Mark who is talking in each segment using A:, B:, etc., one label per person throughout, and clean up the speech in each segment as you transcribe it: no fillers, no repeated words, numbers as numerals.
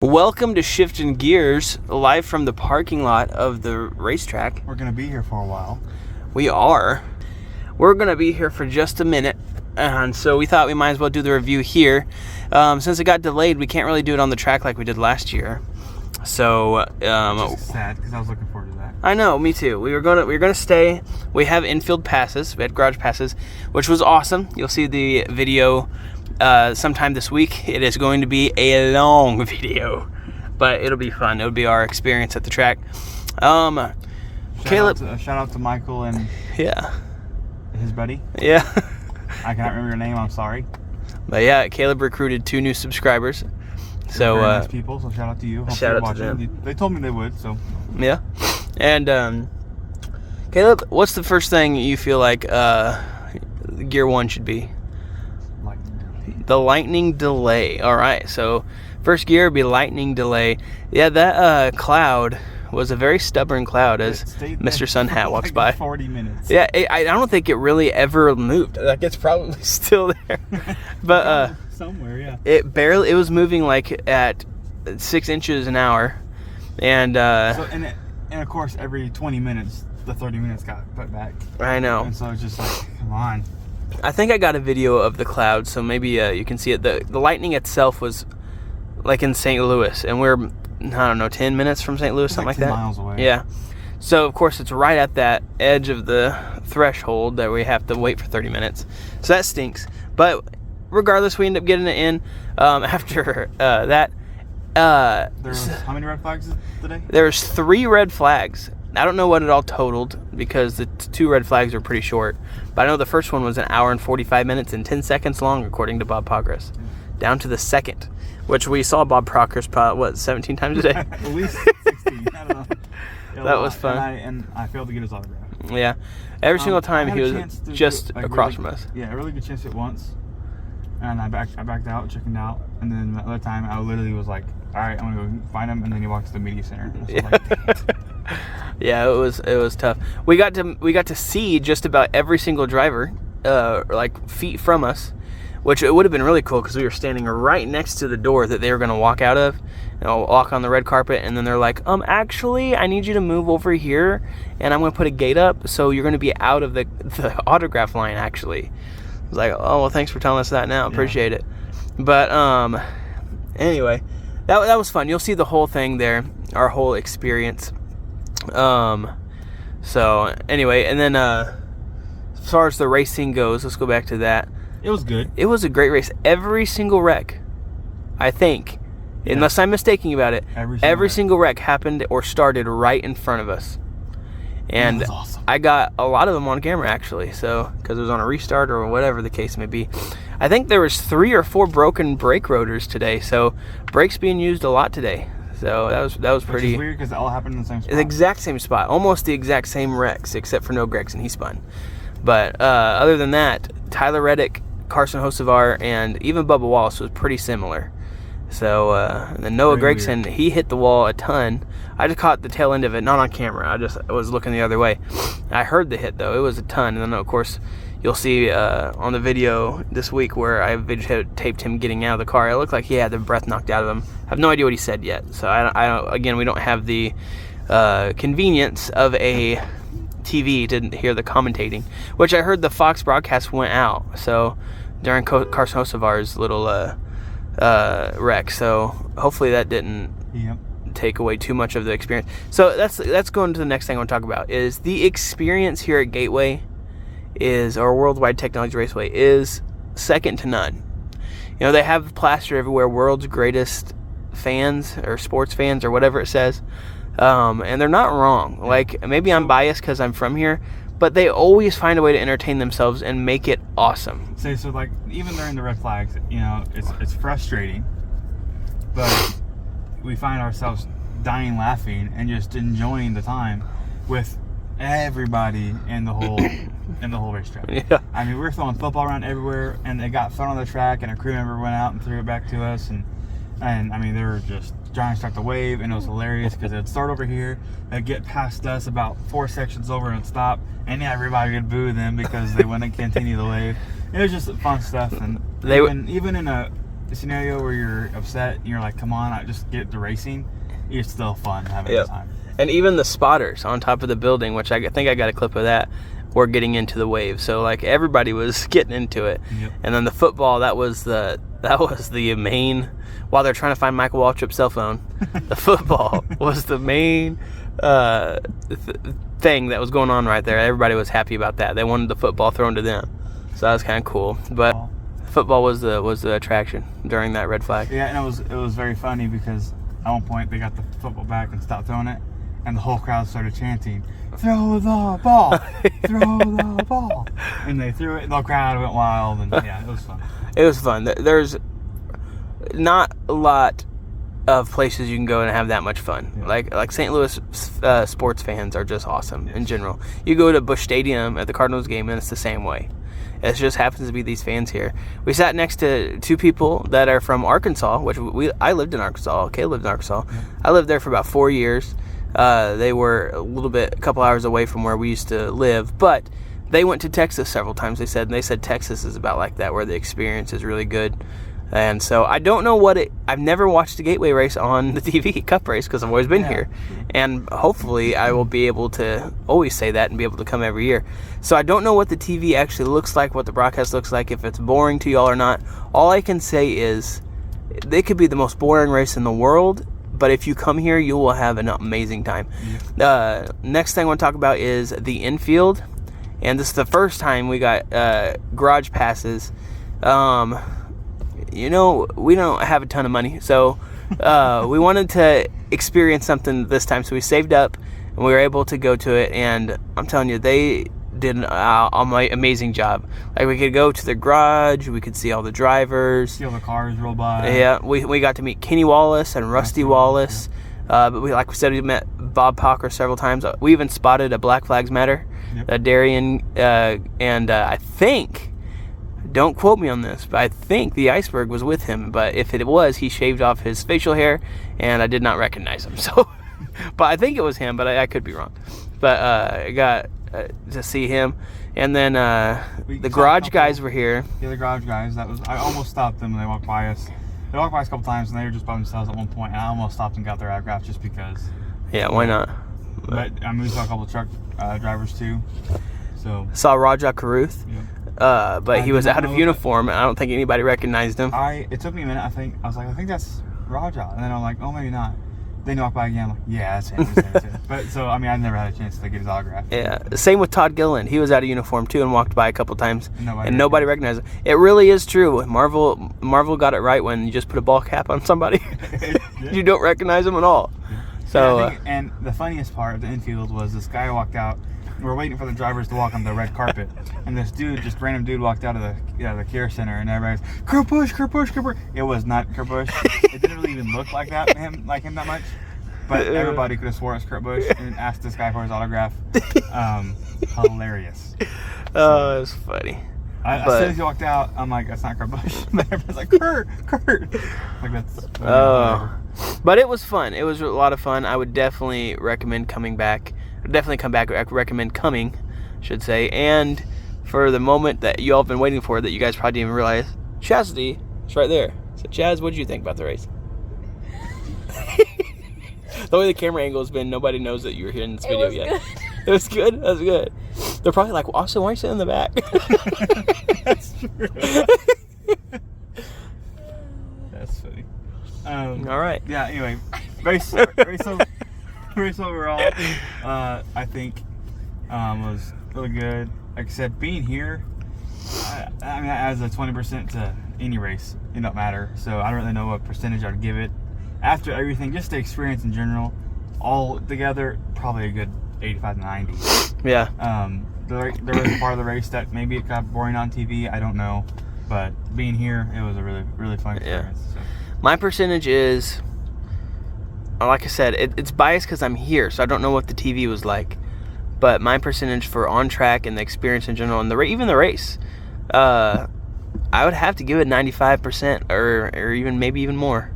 A: Welcome to Shifting Gears, live from the parking lot of the racetrack.
B: We're going to be here for a while.
A: We are. We're going to be here for just a minute, and so we thought we might as well do the review here. Since it got delayed, we can't really do it on the track like we did last year. So,
B: Which is sad, because I was looking forward to that.
A: I know, me too. We were gonna stay. We have infield passes. We had garage passes, which was awesome. You'll see the video sometime this week. It is going to be a long video, but it'll be fun. It'll be our experience at the track. Caleb,
B: shout out to Michael and his buddy.
A: Yeah.
B: I cannot remember your name. I'm sorry.
A: But yeah, Caleb recruited 2 new subscribers. So
B: very nice people. So shout out to you. Hope
A: shout out to
B: them.
A: them.
B: They told me they would. So
A: yeah. And Caleb, what's the first thing you feel like Gear 1 should be? The lightning delay. All right, so first gear would be lightning delay. Yeah, that cloud was a very stubborn cloud as Mr. Sunhat walks by.
B: 40 minutes.
A: Yeah, I don't think it really ever moved. Like, it's probably still there. But
B: somewhere, yeah.
A: It was moving like at 6 inches an hour. And
B: and of course every 20 minutes the 30 minutes got put back.
A: I know.
B: And so it's just like, come on.
A: I think I got a video of the cloud, so maybe you can see it. The lightning itself was like in St. Louis, and we're, I don't know, 10 minutes from St. Louis, something like
B: 10
A: that.
B: miles away.
A: Yeah. So, of course, it's right at that edge of the threshold that we have to wait for 30 minutes. So that stinks. But regardless, we end up getting it in. After that...
B: there was how many red flags today?
A: There's 3 red flags. I don't know what it all totaled because the 2 red flags are pretty short. But I know the first one was 1 hour and 45 minutes and 10 seconds long, according to Bob Progress. Down to the second, which we saw Bob Progress, 17 times a day?
B: At least 16. I don't know.
A: That was fun.
B: And I failed to get his autograph.
A: Yeah. Every single time he was just across from us.
B: Yeah, a really good chance at once. And I backed out, chickened out. And then the other time, I literally was like, all right, I'm going to go find him. And then he walked to the media center. So
A: Yeah, it was tough. We got to see just about every single driver, like feet from us, which it would have been really cool because we were standing right next to the door that they were going to walk out of, walk on the red carpet, and then they're like, actually, I need you to move over here, and I'm going to put a gate up, so you're going to be out of the autograph line. Actually, I was like, oh well, thanks for telling us that now. Appreciate it. But anyway, that was fun. You'll see the whole thing there, our whole experience. So anyway, and then as far as the racing goes, let's go back to that.
B: It was good.
A: It was a great race. Every single wreck, I think, unless I'm mistaken about it, every single wreck happened or started right in front of us. And
B: that was awesome.
A: I got a lot of them on camera, actually, so because it was on a restart or whatever the case may be. I think there was 3 or 4 broken brake rotors today, so brakes being used a lot today. So that was pretty.
B: Which is weird because it all happened in the same spot.
A: The exact same spot, almost the exact same wrecks, except for no Gregson, he spun. But other than that, Tyler Reddick, Carson Hocevar, and even Bubba Wallace was pretty similar. So and then Noah Gregson, he hit the wall a ton. I just caught the tail end of it, not on camera. I was looking the other way. I heard the hit though; it was a ton. And then of course, you'll see on the video this week where I videotaped him getting out of the car. It looked like he had the breath knocked out of him. I have no idea what he said yet. So again, we don't have the convenience of a TV to hear the commentating, which I heard the Fox broadcast went out. So during Carson Hocevar's little wreck. So hopefully that didn't take away too much of the experience. So that's going to the next thing I want to talk about is the experience here at Gateway. Or Worldwide Technology Raceway is second to none. They have plastered everywhere, world's greatest fans or sports fans or whatever it says, and they're not wrong. Like, maybe I'm biased because I'm from here, but they always find a way to entertain themselves and make it awesome.
B: So like, even during the red flags, it's frustrating, but we find ourselves dying laughing and just enjoying the time with everybody in the whole racetrack.
A: Yeah.
B: I mean, we were throwing football around everywhere, and it got thrown on the track, and a crew member went out and threw it back to us, and I mean, they were just trying to start the wave, and it was hilarious because it'd start over here, it'd get past us about 4 sections over and stop, and everybody would boo them because they wouldn't continue the wave. It was just fun stuff, and even in a scenario where you're upset and you're like, come on, I just get to racing, it's still fun having
A: Yep.
B: a time.
A: And even the spotters on top of the building, which I think I got a clip of that, were getting into the wave. So like everybody was getting into it.
B: Yep.
A: And then the football, that was the main. While they're trying to find Michael Waltrip's cell phone, the football was the main thing that was going on right there. Everybody was happy about that. They wanted the football thrown to them, so that was kind of cool. But football was the attraction during that red flag.
B: Yeah, and it was very funny because at one point they got the football back and stopped throwing it, and the whole crowd started chanting, "Throw the ball! Throw the ball!" And they threw it, and the crowd went wild, and yeah, it was fun.
A: It was fun. There's not a lot of places you can go and have that much fun.
B: Yeah.
A: Like St. Louis sports fans are just awesome in general. You go to Busch Stadium at the Cardinals game, and it's the same way. It just happens to be these fans here. We sat next to two people that are from Arkansas, which I lived in Arkansas. Kay lived in Arkansas.
B: Yeah.
A: I lived there for about 4 years. They were a couple hours away from where we used to live, but they went to Texas several times. They said Texas is about like that, where the experience is really good. And so I don't know I've never watched a Gateway race on the TV, Cup race, because I've always been here. And hopefully I will be able to always say that and be able to come every year. So I don't know what the TV actually looks like, what the broadcast looks like, if it's boring to y'all or not. All I can say is they could be the most boring race in the world, but if you come here, you will have an amazing time. Next thing I want to talk about is the infield. And this is the first time we got garage passes. We don't have a ton of money, so we wanted to experience something this time, so we saved up and we were able to go to it. And I'm telling you, they did an amazing job. Like, we could go to the garage, we could see all the drivers,
B: See all the cars roll by.
A: yeah, we got to meet Kenny Wallace and Rusty Wallace. But we said, we met Bob Pocker several times. We even spotted a Black Flags Matter, Darian, and I think, don't quote me on this, but I think the Iceberg was with him. But if it was, he shaved off his facial hair, and I did not recognize him. So, but I think it was him, but I could be wrong. But I got to see him, and then the garage guys were here.
B: Yeah, the garage guys. I almost stopped them when they walked by us. They walked by us a couple times, and they were just by themselves at one point, and I almost stopped and got their autograph just because.
A: Yeah, why not?
B: But we saw a couple of truck drivers too. So
A: saw Raja Caruth.
B: Yeah.
A: But he was out of uniform, and I don't think anybody recognized him.
B: It took me a minute. I think that's Raja, and then I'm like, oh, maybe not. Then you walk by again, I'm like, yeah, that's him. That's him. But so I never had a chance to get his autograph.
A: Yeah, same with Todd Gilliland. He was out of uniform too and walked by a couple times, and nobody recognized him. It really is true. Marvel got it right when you just put a ball cap on somebody. You don't recognize them at all. So,
B: and the funniest part of the infield was this guy walked out. We're waiting for the drivers to walk on the red carpet, and this random dude walked out of the care center, and everybody's Kurt Busch. It was not Kurt Busch. It didn't really even look like that him that much, but everybody could have swore it's Kurt Busch and asked this guy for his autograph. Hilarious.
A: Oh, it's funny.
B: As soon as he walked out, I'm like, that's not Kurt Busch. But everybody's like, Kurt. Like, that's.
A: But it was fun. It was a lot of fun. I would definitely recommend coming back. Definitely come back. I recommend coming, I should say. And for the moment that you all have been waiting for, that you guys probably didn't even realize, Chastity is right there. So, Chaz, what did you think about the race? The way the camera angle has been, nobody knows that you were here in this video yet. It was good. That was good. They're probably like, well, Austin, why are you sitting in the back?
B: That's true. That's funny.
A: All right.
B: Yeah. Anyway, race overall, I think was really good. Like I said, being here, I as a 20% to any race, it don't matter. So I don't really know what percentage I'd give it. After everything, just the experience in general, all together, probably a good 85 to 90.
A: Yeah.
B: There was a part of the race that maybe it got boring on TV. I don't know, but being here, it was a really, really fun experience.
A: Yeah.
B: So.
A: My percentage is, like I said, it's biased because I'm here, so I don't know what the TV was like. But my percentage for on track and the experience in general, and even the race, I would have to give it 95%, or maybe even more.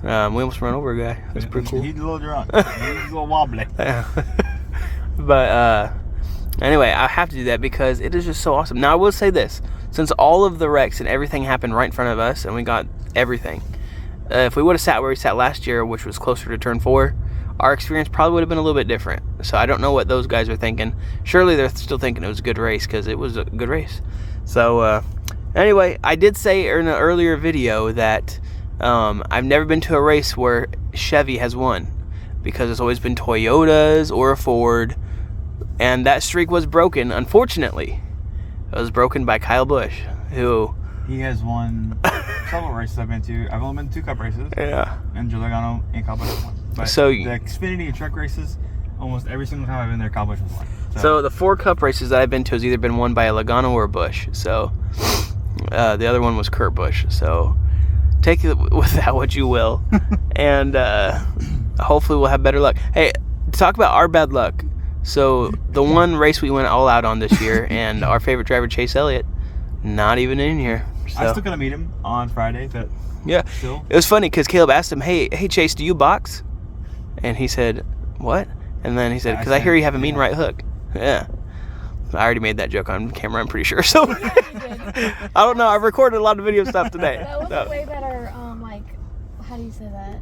A: We almost ran over a guy. That's pretty cool.
B: He's a little drunk. He's a little wobbly.
A: But Anyway, I have to do that because it is just so awesome. Now, I will say this. Since all of the wrecks and everything happened right in front of us and we got everything, if we would have sat where we sat last year, which was closer to turn 4, our experience probably would have been a little bit different. So I don't know what those guys are thinking. Surely they're still thinking it was a good race because it was a good race. So anyway, I did say in an earlier video that I've never been to a race where Chevy has won because it's always been Toyotas or a Ford. And that streak was broken, unfortunately. It was broken by Kyle Busch, who...
B: He has won several races I've been to. I've only been to 2 Cup races.
A: Yeah.
B: And Joe Logano and Kyle Busch has won. But
A: So,
B: the Xfinity and truck races, almost every single time I've been there, Kyle Busch has won.
A: So the 4 Cup races that I've been to has either been won by a Logano or a Busch. So the other one was Kurt Busch. So take it with that what you will. And hopefully we'll have better luck. Hey, talk about our bad luck. So the one race we went all out on this year, and our favorite driver, Chase Elliott, not even in here. So,
B: I still gonna meet him on Friday, but
A: yeah,
B: still.
A: It was funny because Caleb asked him, hey Chase, do you box? And he said, what? And then he said, because I hear you have a mean right hook. Yeah. I already made that joke on camera, I'm pretty sure. So I don't know. I've recorded a lot of video stuff today.
C: That was a way better, like, how do you say that?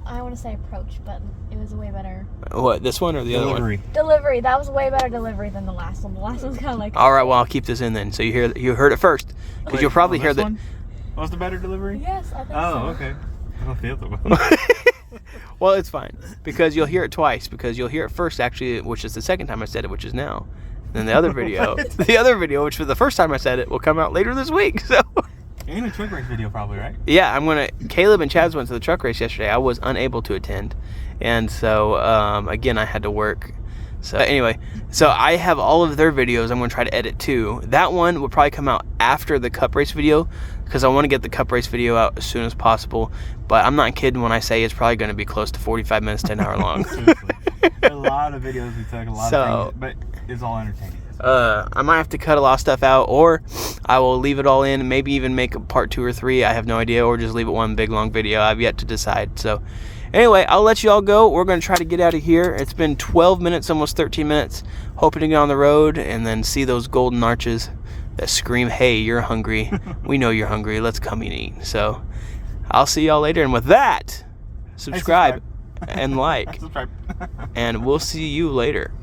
C: I want to say approach, but it was a way better...
A: What, this one or the other one?
C: Delivery. That was a way better delivery than the last one. The last one's kind of like...
A: All right, well, I'll keep this in then. So you heard it first. Because you'll probably hear that...
B: One? What was the better delivery?
C: Yes, I think so.
B: Oh, okay. I thought the other one.
A: Well, it's fine. Because you'll hear it twice. Because you'll hear it first, actually, which is the second time I said it, which is now. And then the other video, which was the first time I said it, will come out later this week. So...
B: And a truck race video probably, right?
A: Yeah, Caleb and Chaz went to the truck race yesterday. I was unable to attend. And so, again, I had to work. So anyway, so I have all of their videos I'm going to try to edit too. That one will probably come out after the Cup race video because I want to get the Cup race video out as soon as possible. But I'm not kidding when I say it's probably going to be close to 45 minutes to an hour long.
B: Seriously. A lot of videos we took, a lot of things, but it's all entertaining.
A: I might have to cut a lot of stuff out, or I will leave it all in, maybe even make a part 2 or 3, I have no idea, or just leave it one big long video. I've yet to decide. So anyway, I'll let you all go. We're going to try to get out of here. It's been 12 minutes, almost 13 minutes, hoping to get on the road and then see those golden arches that scream, hey, you're hungry. We know you're hungry. Let's come and eat. So I'll see y'all later. And with that, subscribe and like.
B: Subscribe.
A: And we'll see you later.